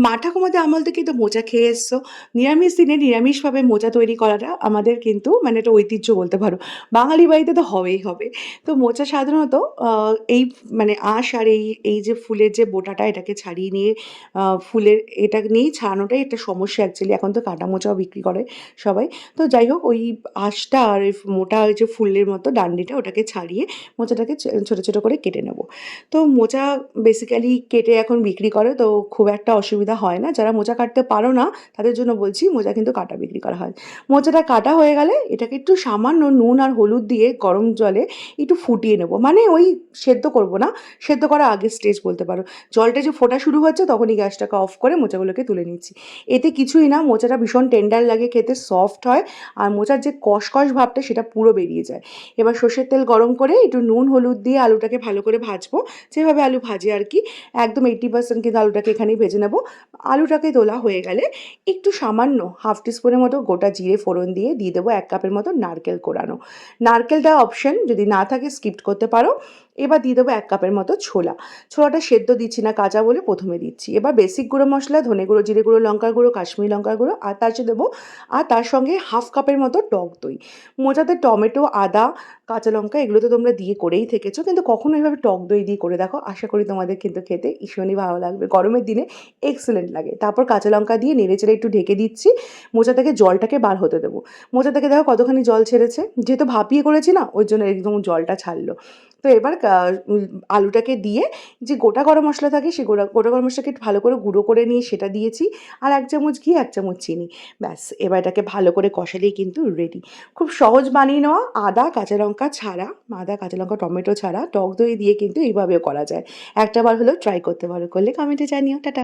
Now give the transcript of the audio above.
মা ঠাকুমাদের আমল থেকে তো মোচা খেয়ে এসছো। নিরামিষ দিনে নিরামিষভাবে মোচা তৈরি করাটা আমাদের কিন্তু মানে একটা ঐতিহ্য বলতে পারো। বাঙালি বাড়িতে তো হবেই হবে। তো মোচা সাধারণত আ এই মানে আঁশ আর এই যে ফুলের যে বোটাটা এটাকে ছাড়িয়ে নিয়ে ফুলের এটা নিয়েই ছাড়ানোটাই একটা সমস্যা অ্যাকচুয়ালি। এখন তো কাটা মোচাও বিক্রি করে সবাই। তো যাই হোক ওই আঁশটা আর ওই মোটা ওই যে ফুলের মতো ডান্ডিটা ওটাকে ছাড়িয়ে মোচাটাকে ছোট, ছোট করে কেটে নেব। তো মোচা বেসিক্যালি কেটে এখন বিক্রি করে, তো খুব একটা অসুবিধা হয় না। যারা মোচা কাটতে পারো না তাদের জন্য বলছি মোচা কিন্তু কাটা বিক্রি করা হয়। মোচাটা কাটা হয়ে গেলে এটাকে একটু সামান্য নুন আর হলুদ দিয়ে গরম জলে একটু ফুটিয়ে নেব। মানে ওই সেদ্ধ করব না, সেদ্ধ করার আগের স্টেজ বলতে পারো। জলটা যে ফোটা শুরু হচ্ছে তখনই গ্যাসটাকে অফ করে মোচাগুলোকে তুলে নিচ্ছি। এতে কিছুই না, মোচাটা ভীষণ টেন্ডার লাগে, খেতে সফট হয় আর মোচার যে কষকষ ভাবটা সেটা পুরো বেরিয়ে যায়। এবার সর্ষের তেল গরম করে একটু নুন হলুদ দিয়ে আলুটাকে ভালো করে ভাজবো, যেভাবে আলু ভাজে আর কি। একদম 80% কিন্তু আলুটাকে এখানেই ভেজে নেব। আলুটাকে তোলা হয়ে গেলে একটু সামান্য হাফ টিস্পুনের মতো গোটা জিরে ফোড়ন দিয়ে দেবো 1 কাপের মতো নারকেল কোড়ানো। নারকেলটা অপশন, যদি না থাকে স্কিপ করতে পারো। এবার দিয়ে দেবো 1 কাপের মতো ছোলা। ছোলাটা সেদ্ধ দিচ্ছি না, কাঁচা বলে প্রথমে দিচ্ছি। এবার বেসিক গুঁড়ো মশলা, ধনে গুঁড়ো, জিরে গুঁড়ো, লঙ্কার গুঁড়ো, কাশ্মীরি লঙ্কার গুঁড়ো আর তার সাথে দেবো আর তার সঙ্গে হাফ কাপের মতো টক দই। মোচাতে টমেটো, আদা, কাঁচা লঙ্কা এগুলো তো তোমরা দিয়ে করেই থেকেছো, কিন্তু কখনো এভাবে টক দই দিয়ে করে দেখো, আশা করি তোমাদের কিন্তু খেতে ভীষণই ভালো লাগবে। গরমের দিনে এক্সেলেন্ট লাগে। তারপর কাঁচা লঙ্কা দিয়ে নেড়েচেড়ে একটু ঢেকে দিচ্ছি। মোচা থেকে জলটাকে বার হতে দেবো। মোচা থেকে দেখো কতখানি জল ছেড়েছে, যেহেতু ভাপিয়ে করেছি না ওই জন্য একদম জলটা ছাড়লো। তো এবার আলুটাকে দিয়ে যে গোটা গরম মশলা থাকে সেই গোটা গরম মশলাকে একটু ভালো করে গুঁড়ো করে নিয়ে সেটা দিয়েছি। আর 1 চামচ ঘি, 1 চামচ চিনি। ব্যাস, এবার এটাকে ভালো করে কষালেই কিন্তু রেডি। খুব সহজ বানিয়ে নেওয়া, আদা কাঁচা লঙ্কা ছাড়া, আদা কাঁচা লঙ্কা টমেটো ছাড়া টক দই দিয়ে কিন্তু এইভাবেও করা যায়। একটা বার হলেও ট্রাই করতে পারো, করলে কমেন্টে জানিও। টাটা।